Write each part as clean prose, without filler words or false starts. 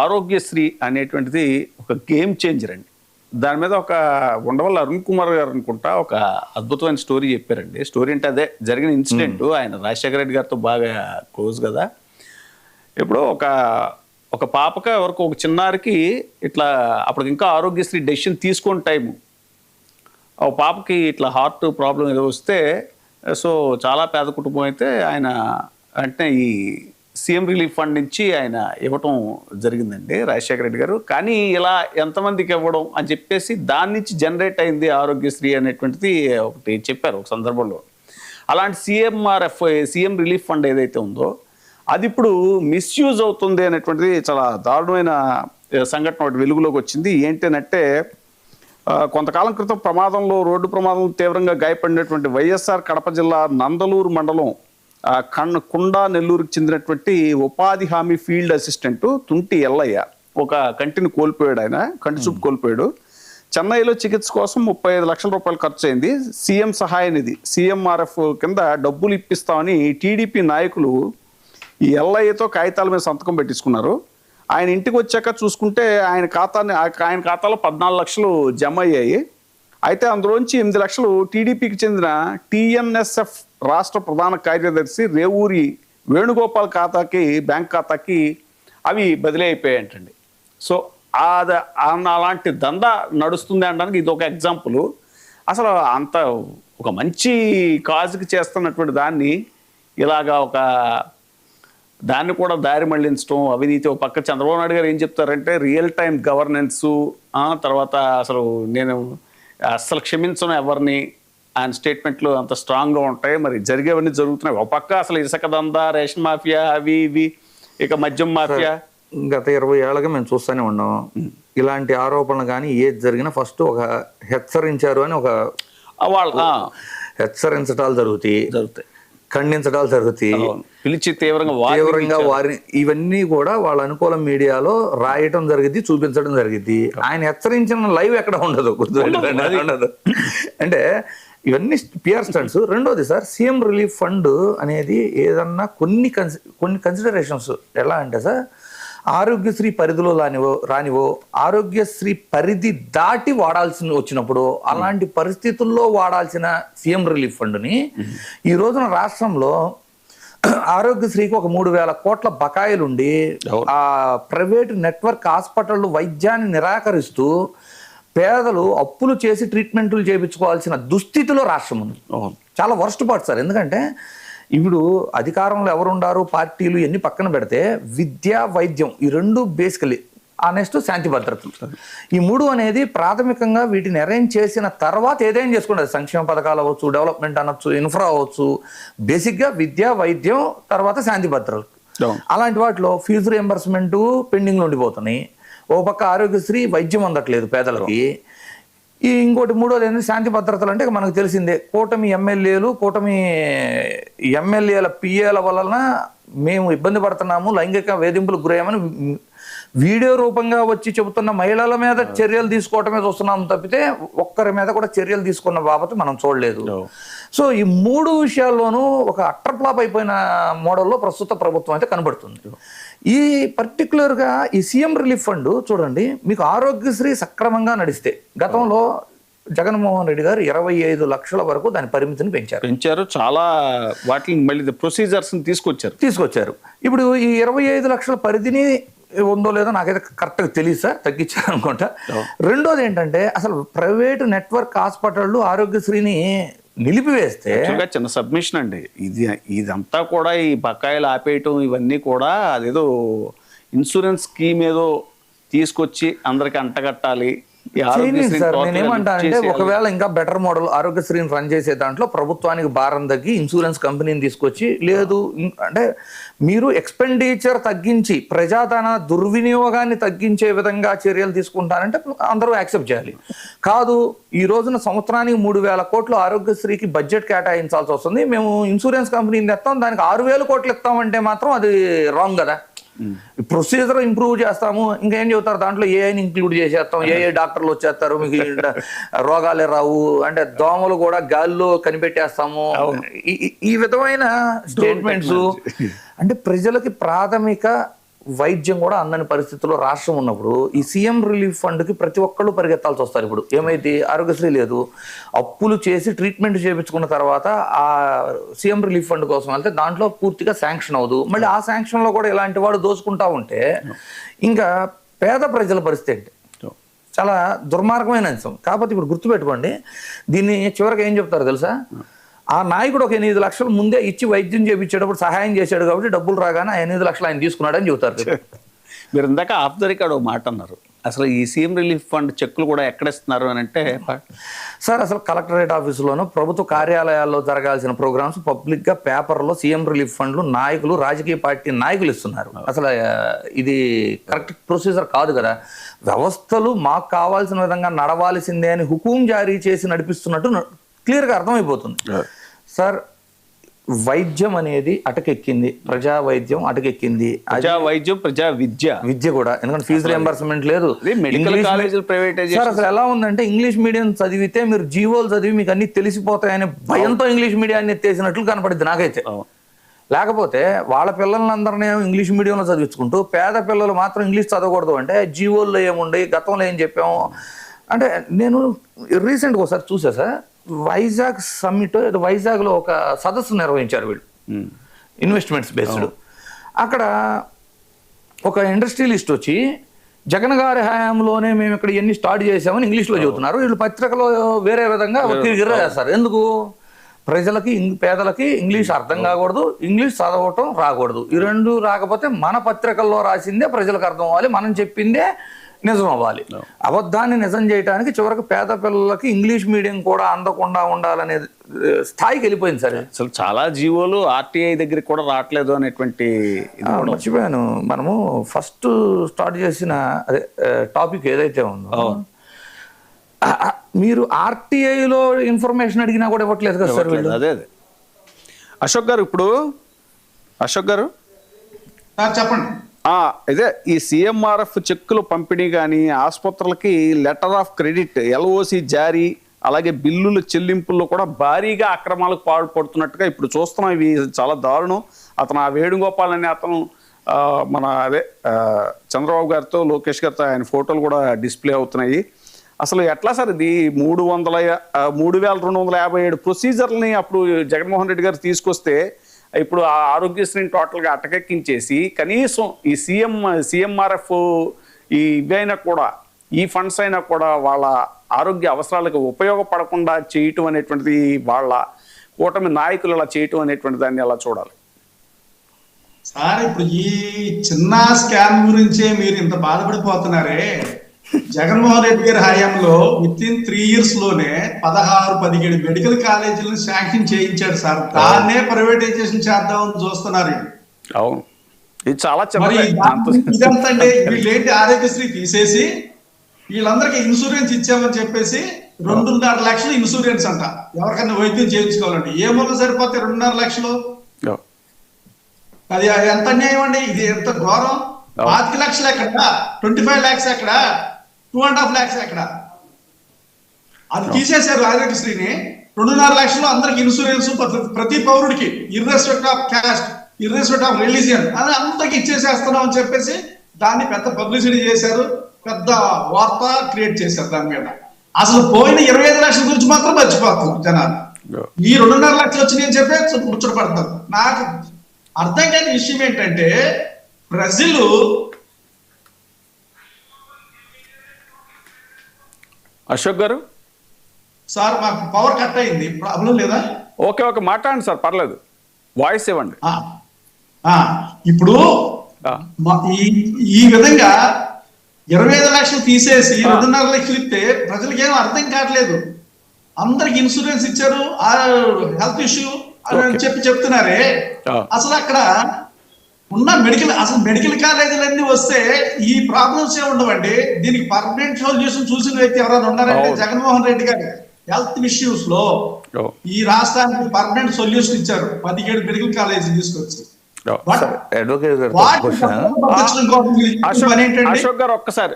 ఆరోగ్యశ్రీ అనేటువంటిది ఒక game changer అండి. దాని మీద ఒక ఉండవల్లి అరుణ్ కుమార్ గారు అనుకుంటా ఒక అద్భుతమైన స్టోరీ చెప్పారండి. స్టోరీ అంటే అదే జరిగిన ఇన్సిడెంట్. ఆయన రాజశేఖర రెడ్డి గారితో బాగా క్లోజ్ కదా. ఇప్పుడు ఒక పాపక వరకు ఒక చిన్నారికి ఇట్లా అప్పటికి ఇంకా ఆరోగ్యశ్రీ డెసిషన్ తీసుకొని టైము ఒక పాపకి ఇట్లా హార్ట్ ప్రాబ్లం ఏదో వస్తే, సో చాలా పేద కుటుంబం అయితే ఆయన అంటే ఈ సీఎం రిలీఫ్ ఫండ్ నుంచి ఆయన ఇవ్వటం జరిగిందండి రాజశేఖర రెడ్డి గారు. కానీ ఇలా ఎంతమందికి ఇవ్వడం అని చెప్పేసి దాని నుంచి జనరేట్ అయింది ఆరోగ్యశ్రీ అనేటువంటిది ఒకటి చెప్పారు ఒక సందర్భంలో. అలాంటి సీఎం రిలీఫ్ ఫండ్ ఏదైతే ఉందో అది ఇప్పుడు మిస్యూజ్ అవుతుంది అనేటువంటిది చాలా దారుణమైన సంఘటన ఒకటి వెలుగులోకి వచ్చింది. ఏంటంటే కొంతకాలం క్రితం రోడ్డు ప్రమాదంలో తీవ్రంగా గాయపడినటువంటి వైఎస్ఆర్ కడప జిల్లా నందలూరు మండలం కుండా నెల్లూరుకి చెందినటువంటి ఉపాధి హామీ ఫీల్డ్ అసిస్టెంట్ తుంటి ఎల్లయ్య ఒక కంటిని కోల్పోయాడు. ఆయన కంటి చూపు కోల్పోయాడు. చెన్నైలో చికిత్స కోసం 35 లక్షల రూపాయలు ఖర్చు అయింది. సీఎం సహాయ నిధి సిఎంఆర్ఎఫ్ కింద డబ్బులు ఇప్పిస్తామని టీడీపీ నాయకులు ఈ ఎల్లయ్యతో కాగితాల మీద సంతకం పెట్టించుకున్నారు. ఆయన ఇంటికి వచ్చాక చూసుకుంటే ఆయన ఖాతాలో 14 లక్షలు జమ అయ్యాయి. అయితే అందులోంచి 8 లక్షలు టీడీపీకి చెందిన టీఎన్ఎస్ఎఫ్ రాష్ట్ర ప్రధాన కార్యదర్శి రేవూరి వేణుగోపాల్ బ్యాంక్ ఖాతాకి అవి బదిలీ అయిపోయాయంటండి. సో అలాంటి దందా నడుస్తుంది అనడానికి ఇది ఒక ఎగ్జాంపుల్. అసలు అంత ఒక మంచి కాజుకి చేస్తున్నటువంటి దాన్ని ఇలాగా దాన్ని కూడా దారి మళ్లించడం, అవినీతి. ఒక పక్క చంద్రబాబు నాయుడు గారు ఏం చెప్తారంటే రియల్ టైం గవర్నెన్సు, తర్వాత అసలు నేను అస్సలు క్షమించను ఎవరిని, ఆయన స్టేట్మెంట్లు అంత స్ట్రాంగ్గా ఉంటాయి. మరి జరిగేవన్నీ జరుగుతున్నాయి. ఒక పక్క అసలు ఇసుక దందా, రేషన్ మాఫియా, అవి ఇవి, ఇక మద్యం మాఫియా. గత 20 ఏళ్ళగా మేము చూస్తూనే ఉన్నాం. ఇలాంటి ఆరోపణలు కానీ ఏది జరిగినా ఫస్ట్ ఒక హెచ్చరించారు అని హెచ్చరించడాలు జరుగుతాయి, ఖండించడాలు జరుగుతాయి, పిలిచి తీవ్రంగా వారిని ఇవన్నీ కూడా వాళ్ళ అనుకూల మీడియాలో రాయటం జరిగింది, చూపించడం జరిగింది. ఆయన హెచ్చరించిన లైవ్ ఎక్కడ ఉండదు. అంటే ఇవన్నీ పిఆర్ స్టంట్స్. రెండోది సార్, సీఎం రిలీఫ్ ఫండ్ అనేది ఏదన్నా కొన్ని కన్సిడరేషన్స్ ఎలా అంటే సార్, ఆరోగ్యశ్రీ పరిధిలో రానివో ఆరోగ్యశ్రీ పరిధి దాటి వాడాల్సి వచ్చినప్పుడు అలాంటి పరిస్థితుల్లో వాడాల్సిన సీఎం రిలీఫ్ ఫండ్ని ఈ రోజున రాష్ట్రంలో ఆరోగ్యశ్రీకి ఒక 3,000 కోట్ల బకాయిలుండి ఆ ప్రైవేట్ నెట్వర్క్ హాస్పిటళ్ళు వైద్యాన్ని నిరాకరిస్తూ పేదలు అప్పులు చేసి ట్రీట్మెంట్లు చేయించుకోవాల్సిన దుస్థితిలో రాష్ట్రం ఉంది. చాలా వర్స్ట్ పార్ట్ సార్. ఎందుకంటే ఇప్పుడు అధికారంలో ఎవరుండారు, పార్టీలు ఎన్ని పక్కన పెడితే విద్య, వైద్యం ఈ రెండు బేసికలీ, ఆ నెక్స్ట్ శాంతి భద్రతలు, ఈ 3 అనేది ప్రాథమికంగా వీటిని అరేంజ్ చేసిన తర్వాత ఏదైనా చేసుకుంటుంది. సంక్షేమ పథకాలు అవ్వచ్చు, డెవలప్మెంట్ అనొచ్చు, ఇన్ఫ్రా అవ్వచ్చు. బేసిక్గా విద్య, వైద్యం, తర్వాత శాంతి భద్రతలు. అలాంటి వాటిలో ఫీజు రియంబర్స్మెంట్ పెండింగ్లో ఉండిపోతున్నాయి. ఓ పక్క ఆరోగ్యశ్రీ వైద్యం అందట్లేదు పేదలకి. ఇంకోటి మూడోది ఏంటంటే శాంతి భద్రతలు. అంటే మనకు తెలిసిందే, కూటమి ఎమ్మెల్యేల పిఏల వలన మేము ఇబ్బంది పడుతున్నాము, లైంగిక వేధింపులకు గురయ్యామని వీడియో రూపంగా వచ్చి చెబుతున్న మహిళల మీద చర్యలు తీసుకోవటమే చూస్తున్నాం తప్పితే ఒక్కరి మీద కూడా చర్యలు తీసుకున్న బాబత్ మనం చూడలేదు. సో ఈ 3 విషయాల్లోనూ ఒక అట్రప్లాప్ అయిపోయిన మోడల్లో ప్రస్తుత ప్రభుత్వం అయితే కనబడుతుంది. ఈ పర్టికులర్గా ఈ సీఎం రిలీఫ్ ఫండ్ చూడండి, మీకు ఆరోగ్యశ్రీ సక్రమంగా నడిస్తే గతంలో జగన్మోహన్ రెడ్డి గారు 25 లక్షల వరకు దాని పరిమితిని పెంచారు. చాలా వాటిని మళ్ళీ ప్రొసీజర్స్ తీసుకొచ్చారు. ఇప్పుడు ఈ 25 లక్షల పరిధిని ఉందో లేదో నాకైతే కరెక్ట్గా తెలియదు సార్, తగ్గించారు అనుకుంటా. రెండోది ఏంటంటే, అసలు ప్రైవేటు నెట్వర్క్ హాస్పిటళ్ళు ఆరోగ్యశ్రీని నిలిపివేస్తే, చిన్న సబ్మిషన్ అండి, ఇదంతా కూడా ఈ బకాయిలు ఆపేయటం ఇవన్నీ కూడా అదేదో ఇన్సూరెన్స్ స్కీమ్ ఏదో తీసుకొచ్చి అందరికి అంటగట్టాలి. నేనేమంటానంటే, ఒకవేళ ఇంకా బెటర్ మోడల్ ఆరోగ్యశ్రీని రన్ చేసే దాంట్లో ప్రభుత్వానికి భారం తగ్గి ఇన్సూరెన్స్ కంపెనీని తీసుకొచ్చి, లేదు అంటే మీరు ఎక్స్పెండిచర్ తగ్గించి ప్రజాధన దుర్వినియోగాన్ని తగ్గించే విధంగా చర్యలు తీసుకుంటారంటే అందరూ యాక్సెప్ట్ చేయాలి. కాదు, ఈ రోజున సంవత్సరానికి 3,000 కోట్లు ఆరోగ్యశ్రీకి బడ్జెట్ కేటాయించాల్సి వస్తుంది, మేము ఇన్సూరెన్స్ కంపెనీని తెస్తాం, దానికి 6,000 కోట్లు ఇస్తామంటే మాత్రం అది రాంగ్ కదా. ప్రొసీజర్ ఇంప్రూవ్ చేస్తాము, ఇంకేం చెబుతారు, దాంట్లో ఏఐని ఇంక్లూడ్ చేసేస్తాం, ఏఐ డాక్టర్లు వచ్చేస్తారు, మీకు రోగాలే రావు అంటే దోమలు కూడా గాల్లో కనిపెట్టేస్తాము, ఈ విధమైన స్టేట్మెంట్స్. అంటే ప్రజలకి ప్రాథమిక వైద్యం కూడా అందని పరిస్థితుల్లో రాష్ట్రం ఉన్నప్పుడు ఈ సీఎం రిలీఫ్ ఫండ్కి ప్రతి ఒక్కళ్ళు పరిగెత్తాల్సి వస్తారు. ఇప్పుడు ఏమైతే ఆరోగ్యశ్రీ లేదు, అప్పులు చేసి ట్రీట్మెంట్ చేయించుకున్న తర్వాత ఆ సీఎం రిలీఫ్ ఫండ్ కోసం వెళ్తే దాంట్లో పూర్తిగా శాంక్షన్ అవ్వదు. మళ్ళీ ఆ శాంక్షన్లో కూడా ఇలాంటి వాడు దోచుకుంటా ఉంటే ఇంకా పేద ప్రజల పరిస్థితి ఏంటి? చాలా దుర్మార్గమైన అంశం. కాకపోతే ఇప్పుడు గుర్తుపెట్టుకోండి, దీన్ని చివరికి ఏం చెప్తారు తెలుసా? ఆ నాయకుడు ఒక 8 లక్షలు ముందే ఇచ్చి వైద్యం చేయించేటప్పుడు సహాయం చేశాడు కాబట్టి డబ్బులు రాగానే 8 లక్షలు ఆయన తీసుకున్నాడు అని చెబుతారు. మీరు ఇందాక ఆఫ్ ద రికార్డ్ ఒక మాట అన్నారు, అసలు ఈ సీఎం రిలీఫ్ ఫండ్ చెక్కులు కూడా ఎక్కడ ఇస్తున్నారు అని అంటే, సార్ అసలు కలెక్టరేట్ ఆఫీసులోనూ ప్రభుత్వ కార్యాలయాల్లో జరగాల్సిన ప్రోగ్రామ్స్ పబ్లిక్గా పేపర్లో సీఎం రిలీఫ్ ఫండ్లు నాయకులు, రాజకీయ పార్టీ నాయకులు ఇస్తున్నారు. అసలు ఇది కరెక్ట్ ప్రొసీజర్ కాదు కదా. వ్యవస్థలు మాకు కావాల్సిన విధంగా నడవాల్సిందే అని హుకుం జారీ చేసి నడిపిస్తున్నట్టు క్లియర్గా అర్థమైపోతుంది. సార్ వైద్యం అనేది అటకెక్కింది, ప్రజా వైద్యం అటకెక్కింది, ప్రజా వైద్యం, ప్రజా విద్య కూడా. ఎందుకంటే ఫీజు రియంబర్స్మెంట్ లేదు, మెడికల్ కాలేజీలు ప్రైవేటైజేషన్. సార్ అసలు ఎలా ఉందంటే ఇంగ్లీష్ మీడియం చదివితే మీరు జీవోలు చదివి మీకు అన్ని తెలిసిపోతాయనే భయంతో ఇంగ్లీష్ మీడియాన్ని ఎత్తేసినట్లు కనపడింది నాకైతే. లేకపోతే వాళ్ళ పిల్లలందరినీ ఇంగ్లీష్ మీడియంలో చదివించుకుంటూ పేద పిల్లలు మాత్రం ఇంగ్లీష్ చదవకూడదు అంటే జీవోల్లో ఏముండే, గతంలో ఏం చెప్పాము అంటే. నేను రీసెంట్గా ఒకసారి చూసా సార్, వైజాగ్ సమ్మిట్, వైజాగ్లో ఒక సదస్సు నిర్వహించారు వీళ్ళు, ఇన్వెస్ట్మెంట్స్ బేస్డ్. అక్కడ ఒక ఇండస్ట్రియలిస్ట్ వచ్చి జగన్ గారి హయాంలోనే మేము ఇక్కడ ఎన్ని స్టార్ట్ చేసామని ఇంగ్లీష్లో చెబుతున్నారు. వీళ్ళు పత్రికలో వేరే విధంగా గిర్ర చేస్తారు. ఎందుకు? ప్రజలకి, పేదలకి ఇంగ్లీష్ అర్థం కాకూడదు, ఇంగ్లీష్ చదవటం రాకూడదు. ఈ రెండు రాకపోతే మన పత్రికల్లో రాసిందే ప్రజలకు అర్థం అవ్వాలి, మనం చెప్పిందే నిజం అవ్వాలి. అబద్ధాన్ని నిజం చేయడానికి చివరికి పేద పిల్లలకి ఇంగ్లీష్ మీడియం కూడా అందకుండా ఉండాలనే స్థాయికి వెళ్ళిపోయింది సార్. అసలు చాలా జీవోలు ఆర్టీఐ దగ్గరికి కూడా రావట్లేదు అనేటువంటి మర్చిపోయాను. మనము ఫస్ట్ స్టార్ట్ చేసిన అదే టాపిక్ ఏదైతే ఉందో, మీరు ఆర్టీఐలో ఇన్ఫర్మేషన్ అడిగినా కూడా ఇవ్వట్లేదు కదా సార్ వీళ్ళు. అదే అశోక్ గారు, ఇప్పుడు అశోక్ గారు చెప్పండి. ఇదే ఈ సిఎంఆర్ఎఫ్ చెక్కులు పంపిణీ కానీ, ఆసుపత్రులకి లెటర్ ఆఫ్ క్రెడిట్ ఎల్ఓసి జారీ, అలాగే బిల్లుల చెల్లింపుల్లో కూడా భారీగా అక్రమాలకు పాల్పడుతున్నట్టుగా ఇప్పుడు చూస్తున్నాం. ఇవి చాలా దారుణం. అతను ఆ వేణుగోపాల్ అనే అతను మన చంద్రబాబు గారితో, లోకేష్ గారితో ఆయన ఫోటోలు కూడా డిస్ప్లే అవుతున్నాయి. అసలు ఎట్లా సార్ ఇది 3,257 ప్రొసీజర్లని అప్పుడు జగన్మోహన్ రెడ్డి గారు తీసుకొస్తే ఇప్పుడు ఆ ఆరోగ్యశ్రీని టోటల్గా అటకెక్కించేసి కనీసం ఈ సిఎంఆర్ఎఫ్ ఇవైనా కూడా, ఈ ఫండ్స్ అయినా కూడా వాళ్ళ ఆరోగ్య అవసరాలకు ఉపయోగపడకుండా చేయటం అనేటువంటిది, వాళ్ళ కూటమి నాయకులు అలా చేయటం అనేటువంటి దాన్ని ఎలా చూడాలి సార్? ఇప్పుడు ఈ చిన్న స్కామ్ గురించే మీరు ఇంత బాధపడిపోతున్నారే. జగన్మోహన్ రెడ్డి గారి హయాంలో వితిన్ 3 years లోనే 16-17 మెడికల్ కాలేజీలను శాంక్షన్ చేయించాడు సార్. దాన్నే ప్రైవేటైజేషన్ చేద్దామని చూస్తున్నారు. అవును, ఇది చాలా ఇదంతా వీళ్ళేంటి, ఆరోగ్యశ్రీ తీసేసి వీళ్ళందరికీ ఇన్సూరెన్స్ ఇచ్చామని చెప్పేసి 2.5 లక్షలు ఇన్సూరెన్స్ అంట. ఎవరికైనా వైద్యం చేయించుకోవాలండి ఏ మూల సరిపోతే 2.5 లక్షలు? అది ఎంత అన్యాయం అండి, ఇది ఎంత ఘోరం. 25 లక్షలు ఎక్కడ, 25 lakhs ఎక్కడ, 2.5 lakhs ఎక్కడ? అది తీసేశారు ఆరోగ్యశ్రీని. 2.5 లక్షలు అందరికి ఇన్సూరెన్స్ ప్రతి పౌరుడికి, ఇర్రెస్పెక్ట్ ఆఫ్ క్యాస్ట్, ఇర్రెస్పెక్ట్ ఆఫ్ రిలీజియన్ అని అందరికి ఇచ్చేసేస్తున్నాం అని చెప్పేసి దాన్ని పెద్ద పబ్లిసిటీ చేశారు, పెద్ద వార్త క్రియేట్ చేశారు దాని మీద. అసలు పోయిన 25 లక్షల గురించి మాత్రం మర్చిపోతున్నారు జనాలు. ఈ 2.5 లక్షలు వచ్చినాయని చెప్పి ముచ్చటపడతారు. నాకు అర్థం కాని విషయం ఏంటంటే, ప్రజలు అశోక్ గారు సార్ మాకు పవర్ కట్ అయింది, ప్రాబ్లం లేదా? ఓకే మాట్లాడండి సార్, పర్లేదు, వాయిస్ ఇవ్వండి. ఇప్పుడు ఈ విధంగా 25 లక్షలు తీసేసి 2.5 లక్షలు ఇస్తే ప్రజలకి ఏమో అర్థం కావట్లేదు. అందరికి ఇన్సూరెన్స్ ఇచ్చారు, హెల్త్ ఇష్యూ అని చెప్తున్నారే. అసలు అక్కడ ఉన్న మెడికల్ కాలేజీలన్నీ వస్తే ఈ ప్రాబ్లమ్స్ ఏ ఉండవండి. దీనికి పర్మనెంట్ సొల్యూషన్ చూసిన వ్యక్తి ఎవరైనా ఉన్నారంటే జగన్మోహన్ రెడ్డి గారు. హెల్త్ ఇష్యూస్ లో ఈ రాష్ట్రానికి పర్మనెంట్ సొల్యూషన్ ఇచ్చారు, 17 మెడికల్ కాలేజీ తీసుకొచ్చి. అశోక్ గారు ఒక్కసారి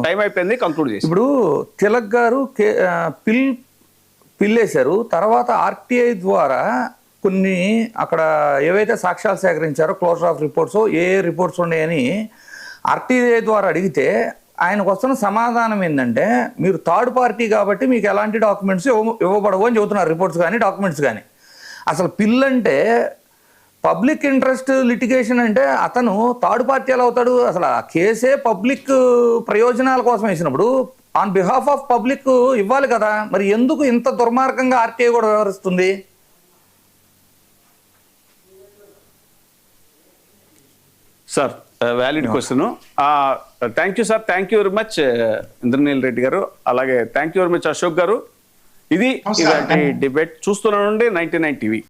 టైం అయిపోయింది, కంక్లూడ్ చేసి. ఇప్పుడు తిలక్ గారు పిల్లేశారు, తర్వాత ఆర్టీఐ ద్వారా కొన్ని అక్కడ ఏవైతే సాక్ష్యాలు సేకరించారో క్లోజర్ ఆఫ్ రిపోర్ట్స్ ఏ రిపోర్ట్స్ ఉన్నాయని ఆర్టీఐ ద్వారా అడిగితే ఆయనకు వస్తున్న సమాధానం ఏంటంటే మీరు థర్డ్ పార్టీ కాబట్టి మీకు ఎలాంటి డాక్యుమెంట్స్ ఇవ్వబడవు అని చెబుతున్నారు, రిపోర్ట్స్ కానీ డాక్యుమెంట్స్ కానీ. అసలు పిల్ అంటే పబ్లిక్ ఇంట్రెస్ట్ లిటిగేషన్ అంటే అతను థర్డ్ పార్టీ ఎలా అవుతాడు? అసలు ఆ కేసే పబ్లిక్ ప్రయోజనాల కోసం వేసినప్పుడు ఆన్ బిహాఫ్ ఆఫ్ పబ్లిక్ ఇవ్వాలి కదా. మరి ఎందుకు ఇంత దుర్మార్గంగా ఆర్టీఐ కూడా వ్యవహరిస్తుంది? Sir valid question. Thank you sir, thank you very much Indraneel Reddy గారు, అలాగే thank you very much Ashok garu. ఇది నమస్కారం. డిబేట్ చూస్తున్నానండి 99 టీవీ.